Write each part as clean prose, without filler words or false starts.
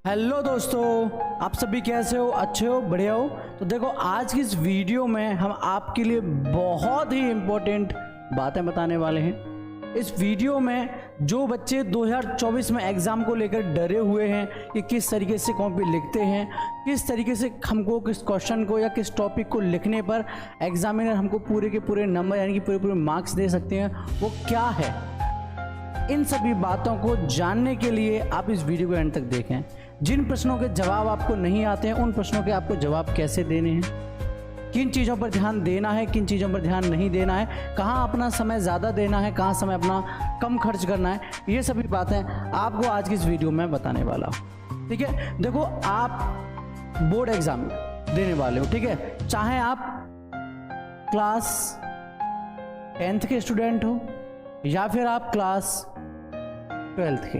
Hello दोस्तों, आप सभी कैसे हो? अच्छे हो? बढ़िया हो? तो देखो, आज की इस वीडियो में हम आपके लिए बहुत ही इम्पोर्टेंट बातें बताने वाले हैं। इस वीडियो में जो बच्चे 2024 में एग्ज़ाम को लेकर डरे हुए हैं कि किस तरीके से कॉपी लिखते हैं, किस तरीके से हमको किस क्वेश्चन को या किस टॉपिक को लिखने पर एग्जामिनर हमको पूरे के पूरे नंबर यानी कि पूरे पूरे मार्क्स दे सकते हैं, वो क्या है, इन सभी बातों को जानने के लिए आप इस वीडियो को एंड तक देखें। जिन प्रश्नों के जवाब आपको नहीं आते हैं, उन प्रश्नों के आपको जवाब कैसे देने हैं, किन चीज़ों पर ध्यान देना है, किन चीज़ों पर ध्यान नहीं देना है, कहाँ अपना समय ज़्यादा देना है, कहाँ समय अपना कम खर्च करना है, ये सभी बातें आपको आज की इस वीडियो में बताने वाला हूँ। ठीक है, देखो, आप बोर्ड एग्ज़ाम देने वाले हो, ठीक है, चाहे आप क्लास 10th के स्टूडेंट हो या फिर आप क्लास 12th के,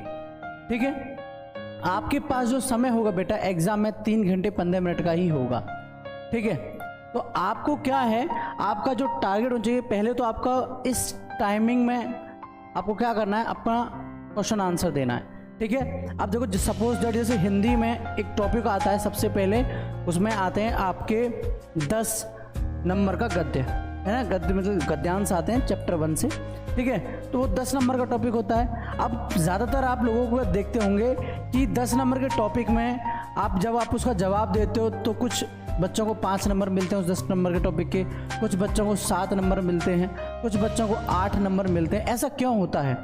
ठीक है, आपके पास जो समय होगा बेटा एग्जाम में 3 घंटे 15 मिनट का ही होगा। ठीक है, तो आपको क्या है, आपका जो टारगेट होना चाहिए, पहले तो आपका इस टाइमिंग में आपको क्या करना है, अपना क्वेश्चन आंसर देना है। ठीक है, अब देखो, सपोज दैट जैसे हिंदी में एक टॉपिक आता है, सबसे पहले उसमें आते हैं आपके 10 नंबर का गद्य, है ना, गद्य मतलब गद्यांश आते हैं चैप्टर 1 से। ठीक है, तो वो 10 नंबर का टॉपिक होता है। अब ज़्यादातर आप लोगों को देखते होंगे कि 10 नंबर के टॉपिक में जब आप उसका जवाब देते हो तो कुछ बच्चों को 5 नंबर मिलते हैं उस 10 नंबर के टॉपिक के, कुछ बच्चों को 7 नंबर मिलते हैं, कुछ बच्चों को 8 नंबर मिलते हैं। ऐसा क्यों होता है?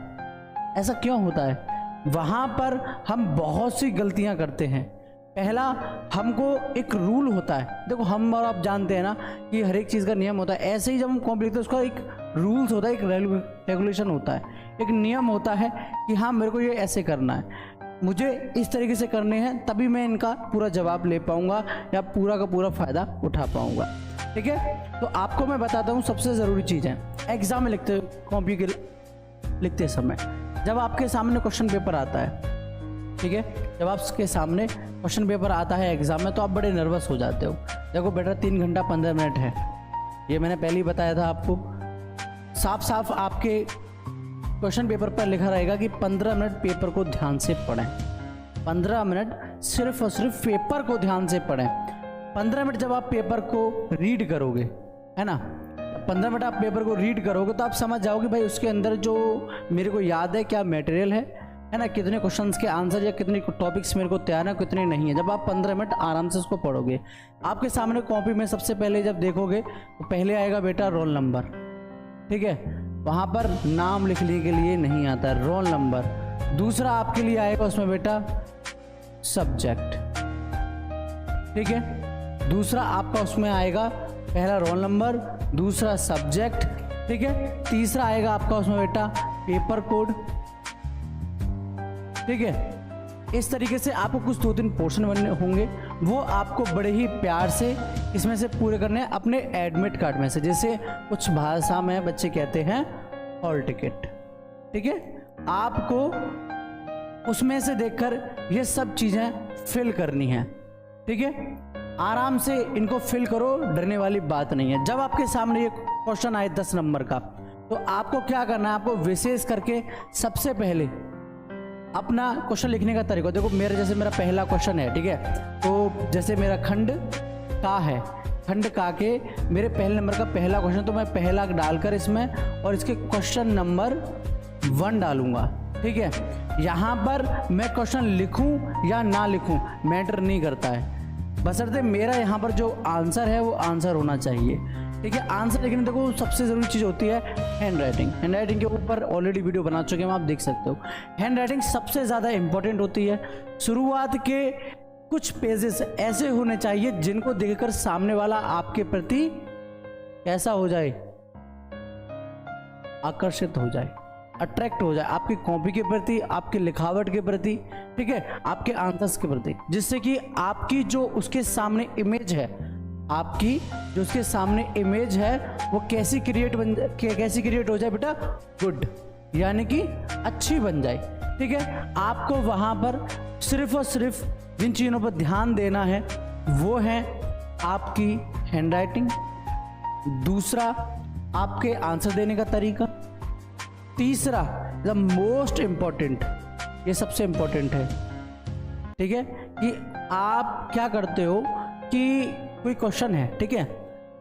ऐसा क्यों होता है? वहाँ पर हम बहुत सी गलतियाँ करते हैं। पहला, हमको एक रूल होता है, देखो हम और आप जानते हैं ना कि हर एक चीज़ का नियम होता है। ऐसे ही जब हम कॉपी लिखते हैं उसका एक रूल्स होता है, एक रेगुलेशन होता है, एक नियम होता है कि हाँ मेरे को ये ऐसे करना है, मुझे इस तरीके से करने हैं, तभी मैं इनका पूरा जवाब ले पाऊँगा या पूरा का पूरा फ़ायदा उठा पाऊँगा। ठीक है, तो आपको मैं बताता हूँ सबसे ज़रूरी चीज़ है एग्ज़ाम में लिखते कॉपी के लिखते समय, जब आपके सामने क्वेश्चन पेपर आता है, ठीक है, जब आपके सामने क्वेश्चन पेपर आता है एग्जाम में, तो आप बड़े नर्वस हो जाते हो। देखो बेटा, 3 घंटा 15 मिनट है, ये मैंने पहले ही बताया था आपको। साफ साफ आपके क्वेश्चन पेपर पर लिखा रहेगा कि 15 मिनट पेपर को ध्यान से पढ़ें। 15 मिनट सिर्फ और सिर्फ पेपर को ध्यान से पढ़ें। 15 मिनट जब आप पेपर को रीड करोगे, है ना, 15 मिनट आप पेपर को रीड करोगे तो आप समझ जाओगे भाई उसके अंदर जो मेरे को याद है क्या मटेरियल है ना, कितने क्वेश्चंस के आंसर या कितने टॉपिक्स मेरे को तैयार है, कितने नहीं है। जब आप 15 मिनट आराम से उसको पढ़ोगे, आपके सामने कॉपी में सबसे पहले जब देखोगे तो पहले आएगा बेटा रोल नंबर। ठीक है, वहाँ पर नाम लिखने के लिए नहीं आता है, रोल नंबर। दूसरा आपके लिए आएगा उसमें बेटा सब्जेक्ट। ठीक है, दूसरा आपका उसमें आएगा पहला रोल नंबर, दूसरा सब्जेक्ट। ठीक है, तीसरा आएगा आपका उसमें बेटा पेपर कोड। ठीक है, इस तरीके से आपको कुछ 2-3 पोर्शन बनने होंगे, वो आपको बड़े ही प्यार से इसमें से पूरे करने हैं अपने एडमिट कार्ड में से, जैसे कुछ भाषा में बच्चे कहते हैं हॉल टिकट। ठीक है, आपको उसमें से देखकर ये सब चीज़ें फिल करनी है। ठीक है, आराम से इनको फिल करो, डरने वाली बात नहीं है। जब आपके सामने ये क्वेश्चन आए 10 नंबर का, तो आपको क्या करना है, आपको विशेष करके सबसे पहले अपना क्वेश्चन लिखने का तरीका देखो। मेरा पहला क्वेश्चन है, ठीक है, तो जैसे मेरा खंड का है, खंड का के मेरे पहले नंबर का पहला क्वेश्चन, तो मैं पहला डालकर इसमें और इसके क्वेश्चन नंबर 1 डालूंगा। ठीक है, यहाँ पर मैं क्वेश्चन लिखूं या ना लिखूं मैटर नहीं करता है, बशर्ते मेरा यहाँ पर जो आंसर है वो आंसर होना चाहिए। ठीक है, आंसर लिखने में देखो सबसे ज़रूरी चीज़ होती है हैंड राइटिंग। हैंड राइटिंग के ऊपर ऑलरेडी वीडियो बना चुके हैं, आप देख सकते हो। हैंड राइटिंग सबसे ज़्यादा इंपॉर्टेंट होती है। शुरुआत के कुछ पेजेस ऐसे होने चाहिए जिनको देखकर सामने वाला आपके प्रति कैसा हो जाए, आकर्षित हो जाए, अट्रैक्ट हो जाए आपकी कॉपी के प्रति, आपके लिखावट के प्रति, ठीक है, आपके आंसर्स के प्रति, जिससे कि आपकी जो उसके सामने इमेज है, आपकी जो उसके सामने इमेज है वो कैसी क्रिएट हो जाए बेटा, गुड, यानी कि अच्छी बन जाए। ठीक है, आपको वहाँ पर सिर्फ और सिर्फ जिन चीज़ों पर ध्यान देना है वो है आपकी हैंड राइटिंग, दूसरा आपके आंसर देने का तरीका, तीसरा द मोस्ट इम्पॉर्टेंट, ये सबसे इम्पॉर्टेंट है, ठीक है, कि आप क्या करते हो कि कोई क्वेश्चन है, ठीक है,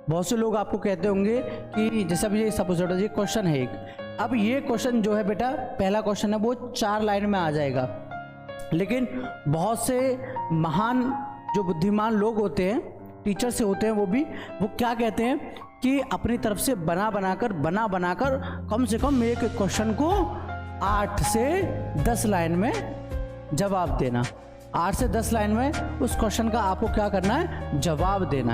बहुत से लोग आपको कहते होंगे कि जैसे अभी ये सपोज ये क्वेश्चन है एक, अब ये क्वेश्चन जो है बेटा पहला क्वेश्चन है वो 4 लाइन में आ जाएगा, लेकिन बहुत से महान जो बुद्धिमान लोग होते हैं, टीचर से होते हैं, वो क्या कहते हैं कि अपनी तरफ से बना बनाकर कम से कम एक क्वेश्चन को 8 से 10 लाइन में जवाब देना, 8 से 10 लाइन में उस क्वेश्चन का आपको क्या करना है, जवाब देना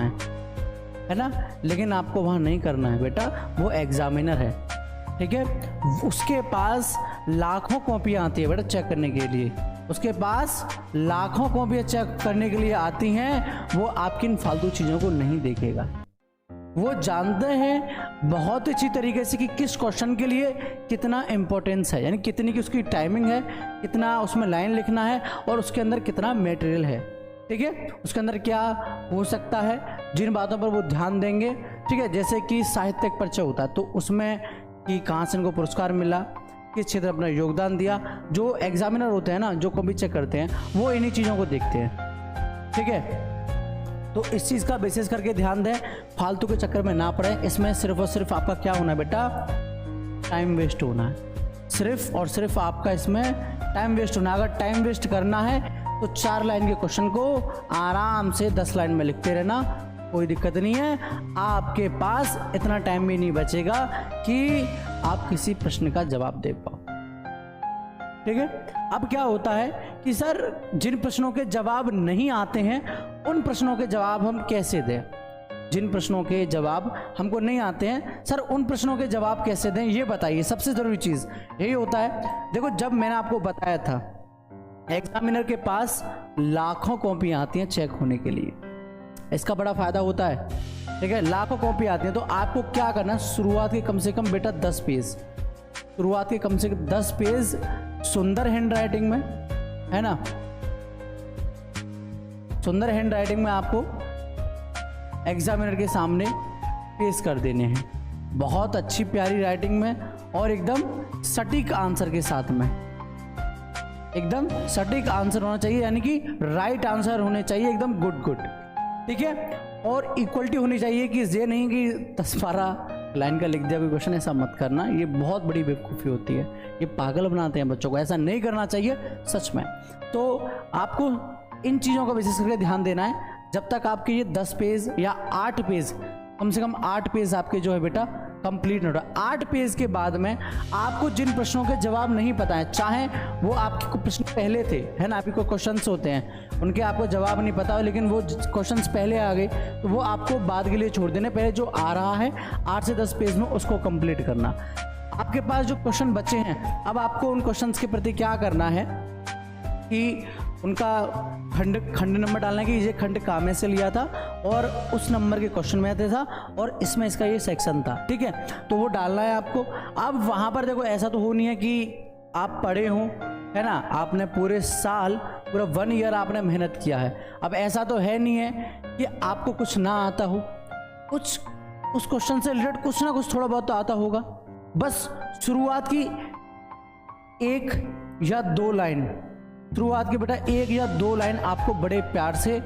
है ना। लेकिन आपको वहाँ नहीं करना है बेटा, वो एग्जामिनर है, ठीक है, उसके पास लाखों कॉपियाँ आती है बेटा चेक करने के लिए, उसके पास लाखों कॉपियाँ चेक करने के लिए आती हैं, वो आपकी इन फालतू चीज़ों को नहीं देखेगा। वो जानते हैं बहुत अच्छी तरीके से कि किस क्वेश्चन के लिए कितना इम्पोर्टेंस है, यानी कितनी की उसकी टाइमिंग है, कितना उसमें लाइन लिखना है और उसके अंदर कितना मटेरियल है, ठीक है, उसके अंदर क्या हो सकता है, जिन बातों पर वो ध्यान देंगे, ठीक है। जैसे कि साहित्यिक परिचय होता है तो उसमें कि कहाँ से इनको पुरस्कार मिला, किस क्षेत्र में अपना योगदान दिया, जो एग्जामिनर होते हैं ना, जो कॉपी चेक करते हैं, वो इन्हीं चीज़ों को देखते हैं, ठीक है। तो इस चीज़ का बेसिस करके ध्यान दें, फालतू के चक्कर में ना पड़े। इसमें सिर्फ और सिर्फ आपका क्या होना है बेटा, टाइम वेस्ट होना है, सिर्फ और सिर्फ आपका इसमें टाइम वेस्ट होना है। अगर टाइम वेस्ट करना है तो 4 लाइन के क्वेश्चन को आराम से 10 लाइन में लिखते रहना, कोई दिक्कत नहीं है। आपके पास इतना टाइम भी नहीं बचेगा कि आप किसी प्रश्न का जवाब दे पाओ, ठीक है। अब क्या होता है कि सर जिन प्रश्नों के जवाब नहीं आते हैं उन प्रश्नों के जवाब हम कैसे दें, जिन प्रश्नों के जवाब हमको नहीं आते हैं सर उन प्रश्नों के जवाब कैसे दें, ये बताइए। सबसे ज़रूरी चीज़ यही होता है। देखो जब मैंने आपको बताया था एग्जामिनर के पास लाखों कॉपियाँ आती हैं चेक होने के लिए, इसका बड़ा फायदा होता है, ठीक है, लाखों कॉपी आती हैं। तो आपको क्या करना है, शुरुआत के कम से कम बेटा 10 पेज, शुरुआत के कम से कम 10 पेज सुंदर हैंड राइटिंग में, है ना, सुंदर हैंड राइटिंग में आपको एग्जामिनर के सामने पेश कर देने हैं, बहुत अच्छी प्यारी राइटिंग में और एकदम सटीक आंसर के साथ में, एकदम सटीक आंसर होना चाहिए, यानी कि राइट आंसर होने चाहिए, एकदम गुड, ठीक है। और इक्वलिटी होनी चाहिए कि ये नहीं कि 10-12 लाइन का लिख दिया कोई क्वेश्चन, ऐसा मत करना, ये बहुत बड़ी बेवकूफ़ी होती है, ये पागल बनाते हैं बच्चों को, ऐसा नहीं करना चाहिए सच में। तो आपको इन चीज़ों का विशेष करके ध्यान देना है। जब तक आपके ये 10 पेज या 8 पेज, कम से कम 8 पेज आपके जो है बेटा कंप्लीट नहीं होता। 8 पेज के बाद में आपको जिन प्रश्नों के जवाब नहीं पता है, चाहे वो आपके को प्रश्न पहले थे, है ना, आपके को क्वेश्चंस होते हैं उनके आपको जवाब नहीं पता हो, लेकिन वो क्वेश्चंस पहले आ गए तो वो आपको बाद के लिए छोड़ देने, पहले जो आ रहा है 8 से 10 पेज में उसको कंप्लीट करना। आपके पास जो क्वेश्चन बचे हैं, अब आपको उन क्वेश्चंस के प्रति क्या करना है कि उनका खंड नंबर डालना है कि ये खंड कहाँ में से लिया था और उस नंबर के क्वेश्चन में आता था और इसमें इसका ये सेक्शन था, ठीक है, तो वो डालना है आपको। अब वहाँ पर देखो ऐसा तो हो नहीं है कि आप पढ़े हों, है ना, आपने पूरे साल पूरा 1 ईयर आपने मेहनत किया है, अब ऐसा तो है नहीं है कि आपको कुछ ना आता हो, कुछ उस क्वेश्चन से रिलेटेड कुछ ना कुछ थोड़ा बहुत तो आता होगा। बस शुरुआत की 1 या 2 लाइन, शुरुआत की बेटा 1 या 2 लाइन आपको बड़े प्यार से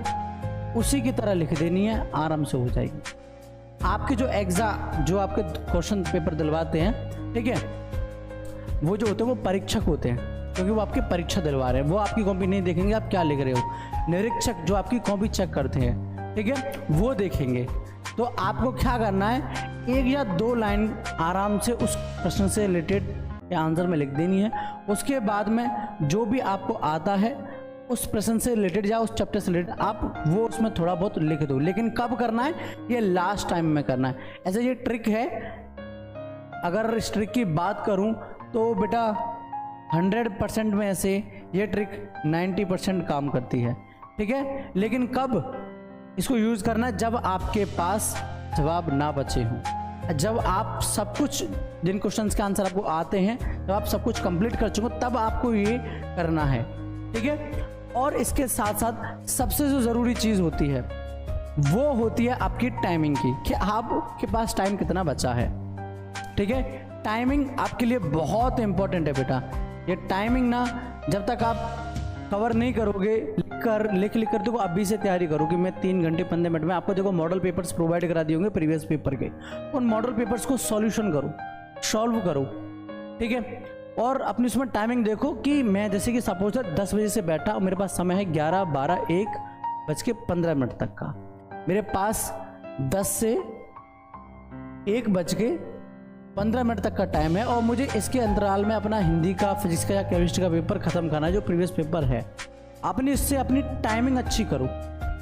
उसी की तरह लिख देनी है, आराम से हो जाएगी। आपके जो जो आपके क्वेश्चन पेपर दिलवाते हैं, ठीक है, वो जो होते हैं वो परीक्षक होते हैं, क्योंकि वो आपकी परीक्षा दिलवा रहे हैं, वो आपकी कॉपी नहीं देखेंगे आप क्या लिख रहे हो, निरीक्षक जो आपकी कॉपी चेक करते हैं, ठीक है, वो देखेंगे। तो आपको क्या करना है, 1 या 2 लाइन आराम से उस प्रश्न से रिलेटेड आंसर में लिख देनी है। उसके बाद में जो भी आपको आता है उस प्रश्न से रिलेटेड या उस चैप्टर से रिलेटेड आप वो उसमें थोड़ा बहुत लिख दो, लेकिन कब करना है, ये लास्ट टाइम में करना है। ऐसे ये ट्रिक है, अगर इस ट्रिक की बात करूं तो बेटा 100% में से ये ट्रिक 90% काम करती है, ठीक है। लेकिन कब इसको यूज़ करना है, जब आपके पास जवाब ना बचे हों, जब आप सब कुछ, जिन क्वेश्चंस के आंसर आपको आते हैं, जब आप सब कुछ कंप्लीट कर चुके हो तब आपको ये करना है, ठीक है। और इसके साथ साथ सबसे जो ज़रूरी चीज़ होती है वो होती है आपकी टाइमिंग की, कि आपके पास टाइम कितना बचा है, ठीक है। टाइमिंग आपके लिए बहुत इंपॉर्टेंट है बेटा। ये टाइमिंग ना, जब तक आप कवर नहीं करोगे, लिख कर देखो अभी से तैयारी करो कि मैं 3 घंटे 15 मिनट में, आपको देखो मॉडल पेपर्स प्रोवाइड करा दिए होंगे प्रीवियस पेपर के, उन मॉडल पेपर्स को सॉल्यूशन करो, सॉल्व करो, ठीक है। और अपनी उसमें टाइमिंग देखो कि मैं जैसे कि सपोज 10 बजे से बैठा और मेरे पास समय है 11, 12, 1:15 तक का, मेरे पास 10 से 1:15 तक का टाइम है और मुझे इसके अंतराल में अपना हिंदी का, फिजिक्स का या केमिस्ट्री का पेपर खत्म करना है जो प्रीवियस पेपर है। अपनी इससे अपनी टाइमिंग अच्छी करो,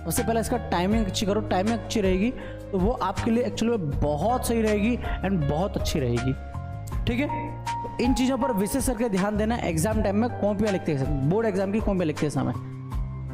सबसे पहले इसका टाइमिंग अच्छी करो, टाइमिंग अच्छी रहेगी तो वो आपके लिए एक्चुअली बहुत सही रहेगी एंड बहुत अच्छी रहेगी, ठीक है। तो इन चीज़ों पर विशेष करके ध्यान देना। एग्जाम टाइम में कॉपियाँ लिखते हैं, बोर्ड एग्जाम की कॉपियाँ लिखते समय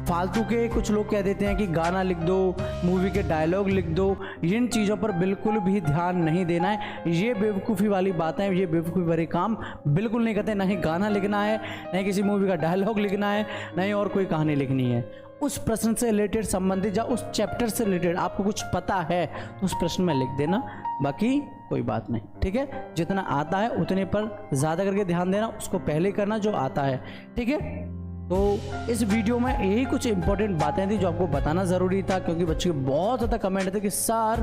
फालतू के कुछ लोग कह देते हैं कि गाना लिख दो, मूवी के डायलॉग लिख दो, इन चीज़ों पर बिल्कुल भी ध्यान नहीं देना है। ये बेवकूफ़ी वाली बातें, ये बेवकूफ़ी भरे काम बिल्कुल नहीं करते। ना ही गाना लिखना है, ना ही किसी मूवी का डायलॉग लिखना है, ना ही और कोई कहानी लिखनी है। उस प्रश्न से रिलेटेड संबंधित या उस चैप्टर से रिलेटेड आपको कुछ पता है तो उस प्रश्न में लिख देना, बाकी कोई बात नहीं, ठीक है। जितना आता है उतने पर ज़्यादा करके ध्यान देना, उसको पहले करना जो आता है, ठीक है। तो इस वीडियो में यही कुछ इंपॉर्टेंट बातें थी जो आपको बताना ज़रूरी था, क्योंकि बच्चों के बहुत ज़्यादा कमेंट थे कि सर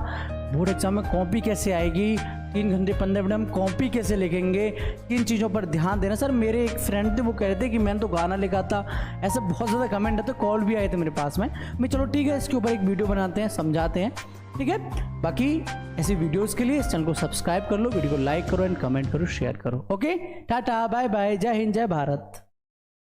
बोर्ड एग्जाम में कॉपी कैसे आएगी, 3 घंटे 15 मिनट हम कॉपी कैसे लिखेंगे, किन चीज़ों पर ध्यान देना। सर मेरे एक फ्रेंड थे वो कह रहे थे कि मैंने तो गाना लिखा था, ऐसे बहुत ज़्यादा कमेंट आते, कॉल भी आए थे मेरे पास में। मैं चलो ठीक है इसके ऊपर एक वीडियो बनाते हैं, समझाते हैं, ठीक है। बाकी ऐसी वीडियोस के लिए इस चैनल को सब्सक्राइब कर लो, वीडियो को लाइक करो एंड कमेंट करो, शेयर करो। ओके, टाटा, बाय बाय, जय हिंद, जय भारत।